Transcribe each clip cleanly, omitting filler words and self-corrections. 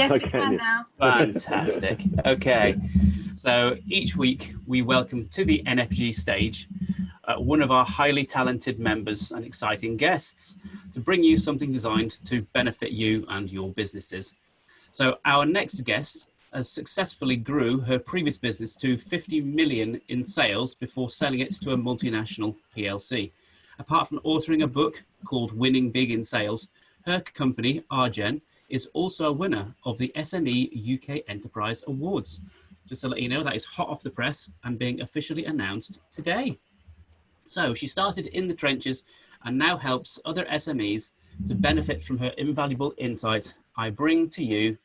Yes, we Okay. can now. Fantastic. Okay, so each week we welcome to the NfG stage one of our highly talented members and exciting guests to bring you something designed to benefit you and your businesses. So our next guest has successfully grew her previous business to 50 million in sales before selling it to a multinational PLC. Apart from authoring a book called Winning Big in Sales, her company, RJEN, is also a winner of the SME UK Enterprise Awards. Just to let you know, that is hot off the press and being officially announced today. So she started in the trenches and now helps other SMEs to benefit from her invaluable insights. I bring to you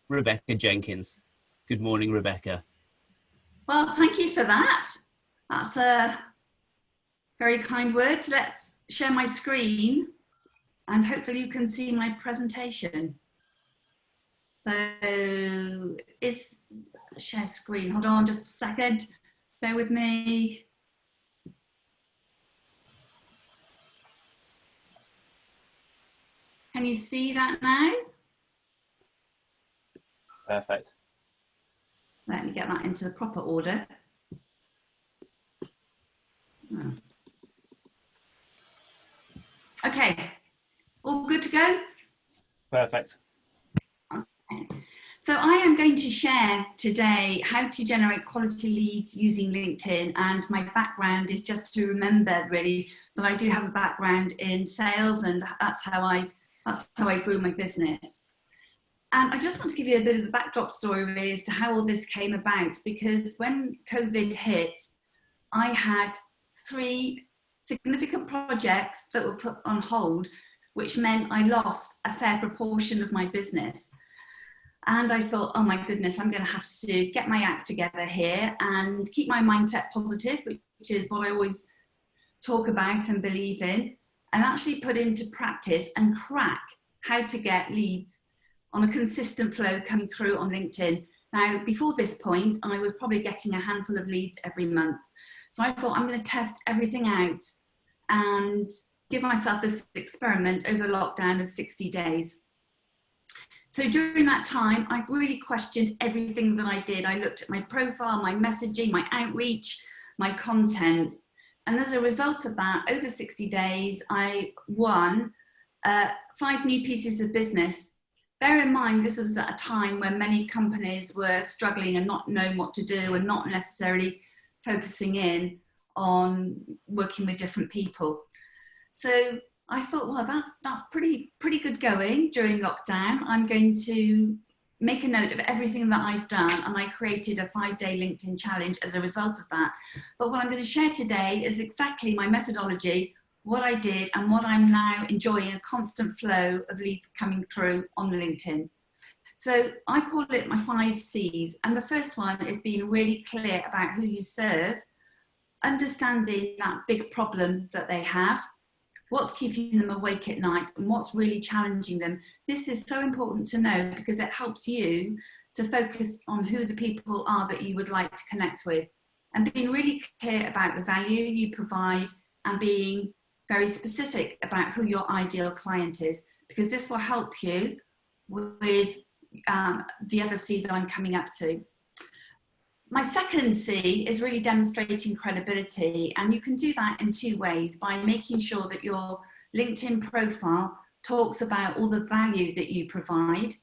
Rebecca Jenkins. Good morning, Rebecca. Well, thank you for that. That's a very kind words. Let's share my screen and hopefully you can see my presentation. So is share screen. Hold on just a second. Bear with me. Can you see that now? Perfect. Let me get that into the proper order. Oh. Okay, all good to go? Perfect. Okay. So I am going to share today how to generate quality leads using LinkedIn, and my background is just to remember really that I do have a background in sales, and that's how I grew my business. And I just want to give you a bit of the backdrop story really as to how all this came about, because when COVID hit, I had 3 significant projects that were put on hold, which meant I lost a fair proportion of my business. And I thought, oh my goodness, I'm going to have to get my act together here and keep my mindset positive, which is what I always talk about and believe in, and actually put into practice and crack how to get leads on a consistent flow coming through on LinkedIn. Now, before this point, I was probably getting a handful of leads every month. So I thought I'm going to test everything out and give myself this experiment over the lockdown of 60 days. So during that time, I really questioned everything that I did. I looked at my profile, my messaging, my outreach, my content. And as a result of that, over 60 days, I won 5 new pieces of business. Bear in mind, this was at a time when many companies were struggling and not knowing what to do and not necessarily focusing in on working with different people. So I thought, well, that's pretty good going during lockdown. I'm going to make a note of everything that I've done, and I created a 5-day LinkedIn challenge as a result of that. But what I'm going to share today is exactly my methodology, what I did, and what I'm now enjoying, a constant flow of leads coming through on LinkedIn. So I call it my 5 C's. And the first one is being really clear about who you serve, understanding that big problem that they have, what's keeping them awake at night, and what's really challenging them. This is so important to know because it helps you to focus on who the people are that you would like to connect with, and being really clear about the value you provide and being very specific about who your ideal client is, because this will help you with the other C that I'm coming up to. My second C is really demonstrating credibility, and you can do that in 2 ways: by making sure that your LinkedIn profile talks about all the value that you provide,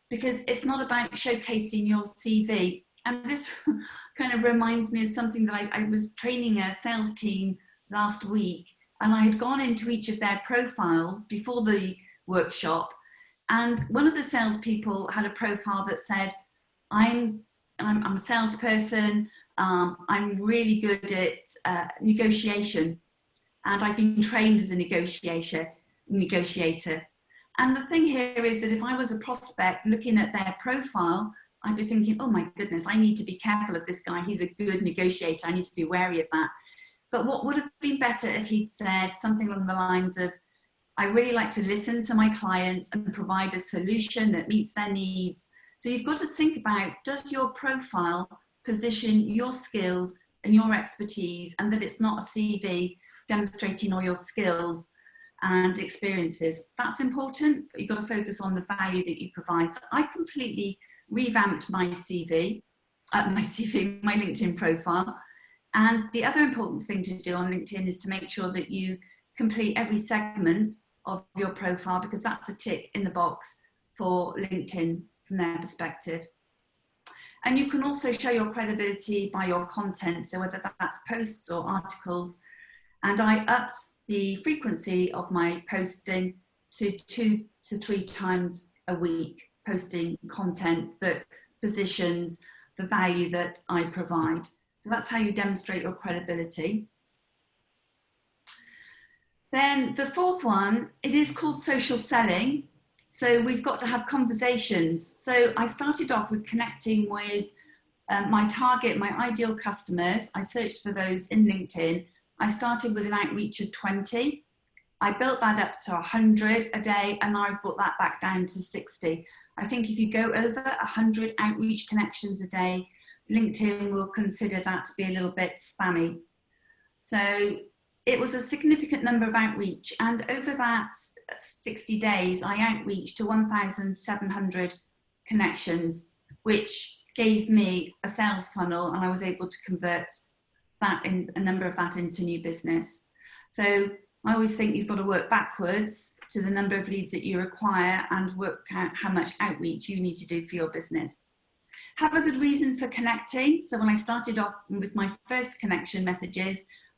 because it's not about showcasing your CV. And this kind of reminds me of something that I was training a sales team last week, and I had gone into each of their profiles before the workshop, and one of the salespeople had a profile that said, I'm a salesperson, I'm really good at negotiation, and I've been trained as a negotiator. And the thing here is that if I was a prospect looking at their profile, I'd be thinking, oh my goodness, I need to be careful of this guy. He's a good negotiator. I need to be wary of that. But what would have been better if he'd said something along the lines of, I really like to listen to my clients and provide a solution that meets their needs. So you've got to think about, does your profile position your skills and your expertise, and that it's not a CV demonstrating all your skills. and experiences. That's important, but you've got to focus on the value that you provide. So I completely revamped my CV, my LinkedIn profile. And the other important thing to do on LinkedIn is to make sure that you complete every segment of your profile, because that's a tick in the box for LinkedIn from their perspective. And you can also show your credibility by your content, so whether that's posts or articles. And I upped the frequency of my posting to 2 to 3 times a week, posting content that positions the value that I provide. So that's how you demonstrate your credibility. Then the fourth one, it is called social selling. So we've got to have conversations. So I started off with connecting with my target, my ideal customers. I searched for those in LinkedIn. I started with an outreach of 20. I built that up to 100 a day, and I brought that back down to 60. I think if you go over 100 outreach connections a day, LinkedIn will consider that to be a little bit spammy. So it was a significant number of outreach, and over that 60 days, I outreached to 1,700 connections, which gave me a sales funnel, and I was able to convert that in a number of that into new business. So I always think you've got to work backwards to the number of leads that you require and work out how much outreach you need to do for your business. Have a good reason for connecting. So when I started off with my first connection messages,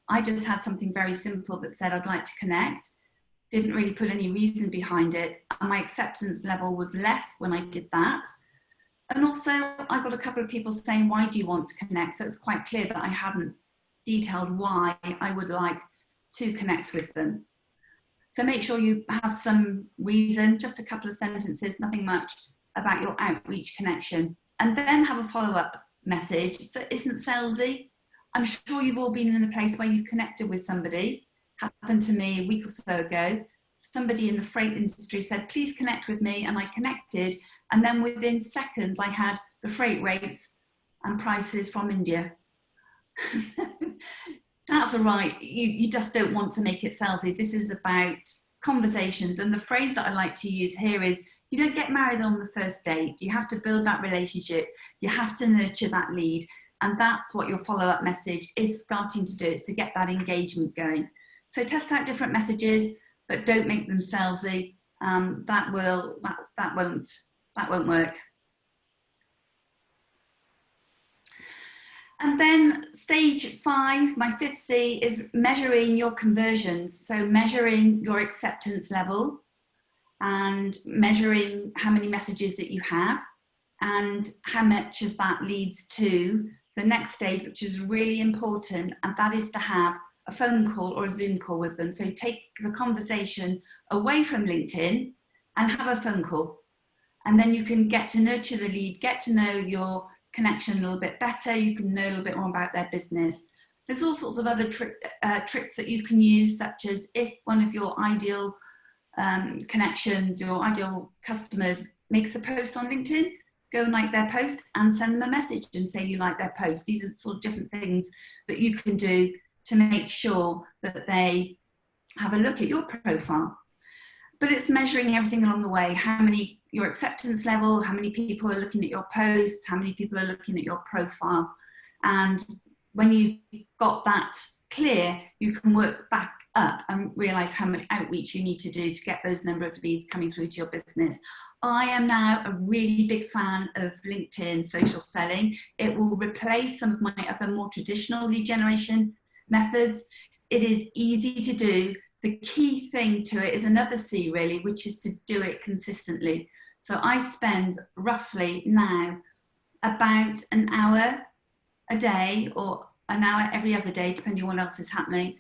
I just had something very simple that said, I'd like to connect. Didn't really put any reason behind it. And my acceptance level was less when I did that. And also I got a couple of people saying, why do you want to connect? So it's quite clear that I hadn't detailed why I would like to connect with them. So make sure you have some reason, just a couple of sentences, nothing much, about your outreach connection. And then have a follow-up message that isn't salesy. I'm sure you've all been in a place where you've connected with somebody. Happened to me a week or so ago. Somebody in the freight industry said, please connect with me, and I connected. And then within seconds, I had the freight rates and prices from India. That's all right. You just don't want to make it salesy. This is about conversations. And the phrase that I like to use here is, you don't get married on the first date. You have to build that relationship. You have to nurture that lead. And that's what your follow-up message is starting to do. It's to get that engagement going. So test out different messages, but don't make them salesy. That won't work. And then stage 5, my 5th C, is measuring your conversions. So measuring your acceptance level and measuring how many messages that you have and how much of that leads to the next stage, which is really important, and that is to have a phone call or a Zoom call with them. So take the conversation away from LinkedIn and have a phone call. And then you can get to nurture the lead, get to know your connection a little bit better. You can know a little bit more about their business. There's all sorts of other tricks that you can use, such as if one of your ideal connections, your ideal customers makes a post on LinkedIn, go and like their post and send them a message and say you like their post. These are sort of different things that you can do to make sure that they have a look at your profile. But it's measuring everything along the way, your acceptance level, how many people are looking at your posts, how many people are looking at your profile. And when you've got that clear, you can work back up and realize how much outreach you need to do to get those number of leads coming through to your business. I am now a really big fan of LinkedIn social selling. It will replace some of my other more traditional lead generation methods. It is easy to do. The key thing to it is another C really, which is to do it consistently. So I spend roughly now about an hour a day or an hour every other day, depending on what else is happening,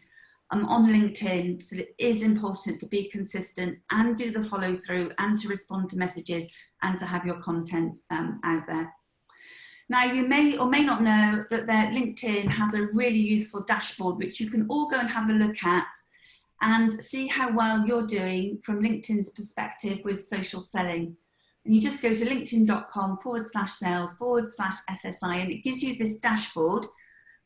on LinkedIn. So it is important to be consistent and do the follow through and to respond to messages and to have your content out there. Now, you may or may not know that LinkedIn has a really useful dashboard, which you can all go and have a look at and see how well you're doing from LinkedIn's perspective with social selling. And you just go to linkedin.com/sales/SSI, and it gives you this dashboard,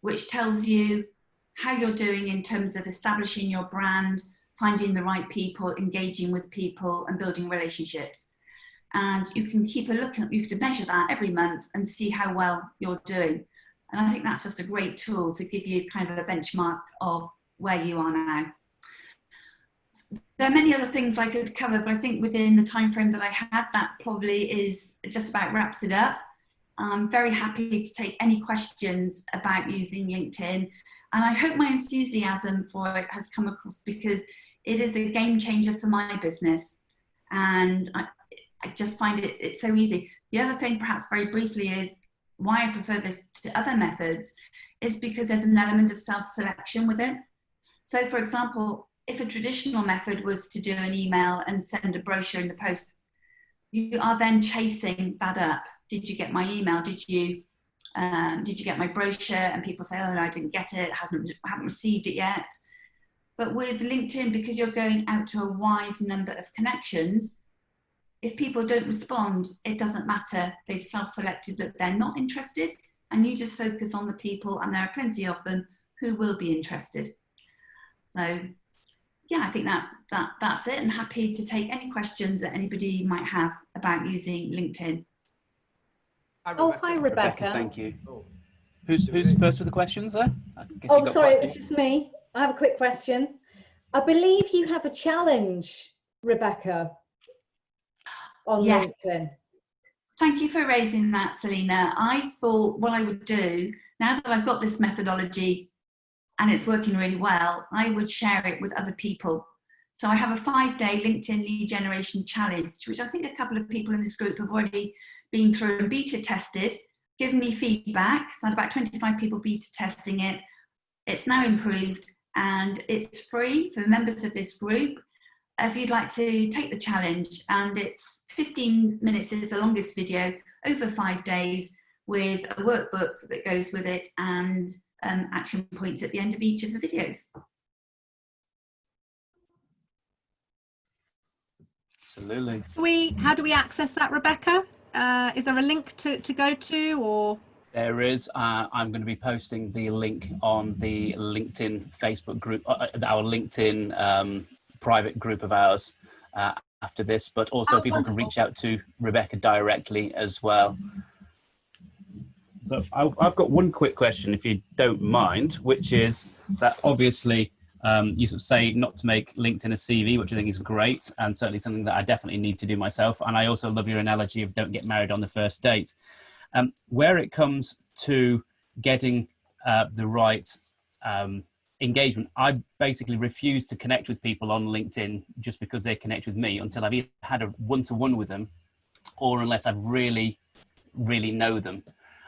which tells you how you're doing in terms of establishing your brand, finding the right people, engaging with people and building relationships. And you can keep a look at, you can measure that every month and see how well you're doing. And I think that's just a great tool to give you kind of a benchmark of where you are now. There are many other things I could cover, but I think within the time frame that I had, that probably is just about wraps it up. I'm very happy to take any questions about using LinkedIn. And I hope my enthusiasm for it has come across, because it is a game changer for my business. And I just find it's so easy. The other thing, perhaps very briefly, is why I prefer this to other methods is because there's an element of self-selection with it. So for example, if a traditional method was to do an email and send a brochure in the post, you are then chasing that up. Did you get my email? Did you get my brochure? And people say, oh, no, I didn't get it. I haven't received it yet. But with LinkedIn, because you're going out to a wide number of connections, if people don't respond, it doesn't matter. They've self-selected that they're not interested, and you just focus on the people, and there are plenty of them who will be interested. So yeah, I think that's it, and happy to take any questions that anybody might have about using LinkedIn. Hi, Rebecca. Thank you. Who's first with the questions there? Oh, sorry, it's just me. I have a quick question. I believe you have a challenge, Rebecca, on LinkedIn. Thank you for raising that, Selena. I thought what I would do, now that I've got this methodology and it's working really well, I would share it with other people. So I have a 5-day LinkedIn lead generation challenge, which I think a couple of people in this group have already been through and beta tested, given me feedback. So I had about 25 people beta testing it. It's now improved, and it's free for members of this group if you'd like to take the challenge. And it's 15 minutes is the longest video over 5 days, with a workbook that goes with it and action points at the end of each of the videos. Absolutely. How do we access that, Rebecca? Is there a link to go to, or? There is. I'm going to be posting the link on the LinkedIn Facebook group, our LinkedIn private group of ours after this, but also people can reach out to Rebecca directly as well. So I've got one quick question, if you don't mind, which is that obviously you sort of say not to make LinkedIn a CV, which I think is great, and certainly something that I definitely need to do myself. And I also love your analogy of don't get married on the first date. Where it comes to getting the right engagement, I basically refuse to connect with people on LinkedIn just because they connect with me until I've either had a one-to-one with them, or unless I really know them.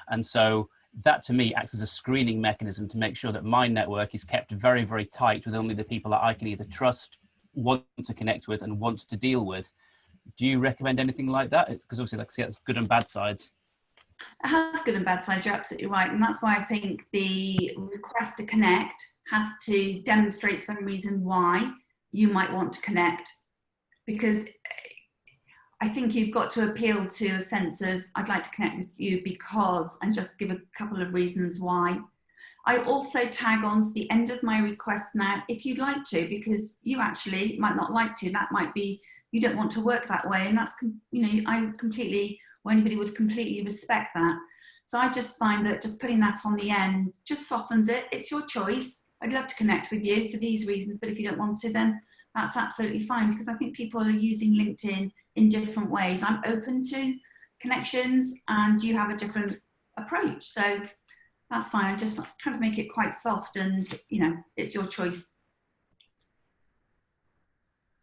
And so that to me acts as a screening mechanism to make sure that my network is kept very, very tight with only the people that I can either trust, want to connect with, and want to deal with. Do you recommend anything like that? It's because obviously, like I say, it's good and bad sides. It has good and bad sides, you're absolutely right. And that's why I think the request to connect has to demonstrate some reason why you might want to connect. Because I think you've got to appeal to a sense of, I'd like to connect with you because, and just give a couple of reasons why. I also tag on to the end of my request now, if you'd like to, because you actually might not like to. That might be, you don't want to work that way. And that's, you know, I completely, or anybody would completely respect that. So I just find that just putting that on the end just softens it. It's your choice. I'd love to connect with you for these reasons, but if you don't want to, then that's absolutely fine, because I think people are using LinkedIn in different ways. I'm open to connections and you have a different approach. So that's fine. I'm just trying to make it quite soft and, you know, it's your choice.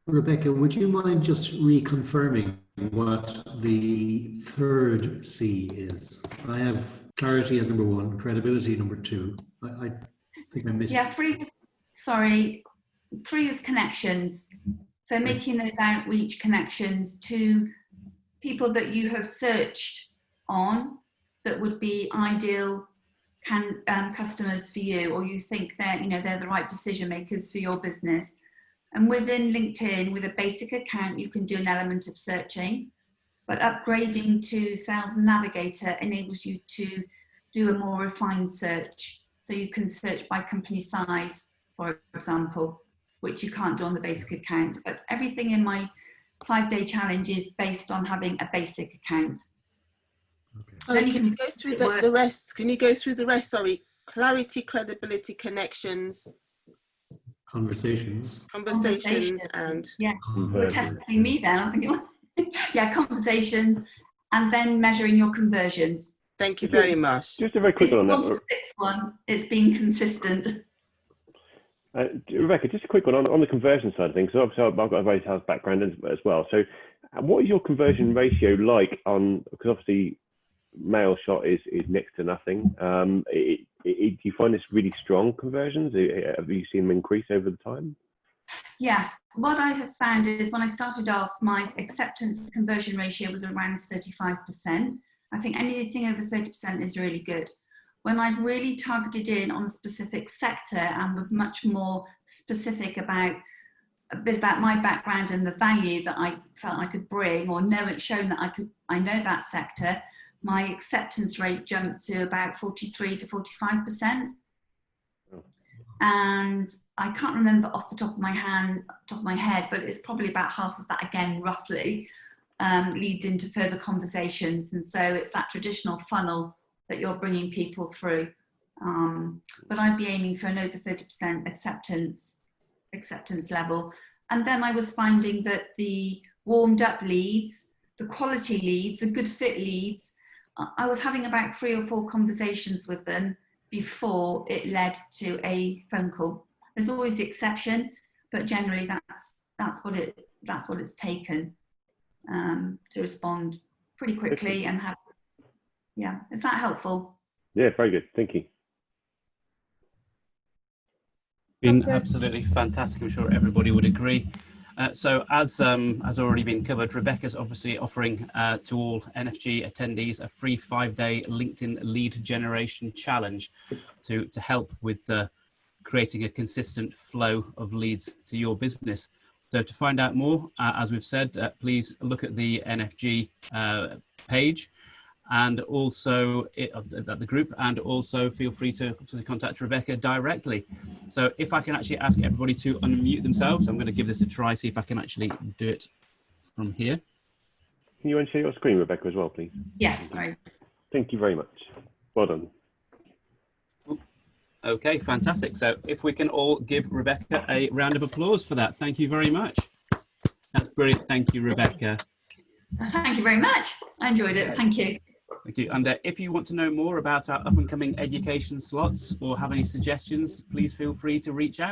Rebecca, would you mind just reconfirming what the third C is? I have clarity as number 1, credibility number 2. I think I missed. Yeah, 3 is connections. So making those outreach connections to people that you have searched on that would be ideal customers for you, or you think they're, you know, they're the right decision makers for your business. And within LinkedIn, with a basic account, you can do an element of searching, but upgrading to Sales Navigator enables you to do a more refined search. So you can search by company size, for example. which you can't do on the basic account. But everything in my 5-day challenge is based on having a basic account. Sorry, can you go through the rest? Can you go through the rest? Sorry. Clarity, credibility, connections. Conversations. And yeah, you're testing me then. I was thinking, yeah, conversations, and then measuring your conversions. Thank you very much. Just a very quick one on that. One, it's being consistent. Rebecca, just a quick one on the conversion side of things. So obviously I've got a very sales background as well. So what is your conversion ratio like on, because obviously mail shot is next to nothing. Do you find this really strong conversions? Have you seen them increase over the time? Yes, what I have found is when I started off, my acceptance conversion ratio was around 35%. I think anything over 30% is really good. When I've really targeted in on a specific sector and was much more specific about a bit about my background and the value that I felt I could bring, or showing that I know that sector, my acceptance rate jumped to about 43 to 45%. And I can't remember off the top of my head, but it's probably about half of that again, roughly, leads into further conversations. And so it's that traditional funnel that you're bringing people through. But I'd be aiming for an over 30% acceptance level. And then I was finding that the warmed up leads, the quality leads, the good fit leads, I was having about 3 or 4 conversations with them before it led to a phone call. There's always the exception, but generally that's what it's taken to respond pretty quickly and have. Yeah, is that helpful? Yeah, very good. Thank you. Been absolutely fantastic. I'm sure everybody would agree. So as already been covered, Rebecca's obviously offering to all NfG attendees a free 5-day LinkedIn lead generation challenge to help with creating a consistent flow of leads to your business. So to find out more, as we've said, please look at the NfG page and also at the group, and also feel free to contact Rebecca directly. So if I can actually ask everybody to unmute themselves, I'm going to give this a try, see if I can actually do it from here. Can you unshare your screen, Rebecca, as well, please? Yes, sorry. Thank you very much. Well done. Okay, fantastic. So if we can all give Rebecca a round of applause for that. Thank you very much. That's brilliant. Thank you, Rebecca. Thank you very much. I enjoyed it. Thank you. Thank you. And if you want to know more about our up-and-coming education slots or have any suggestions, please feel free to reach out.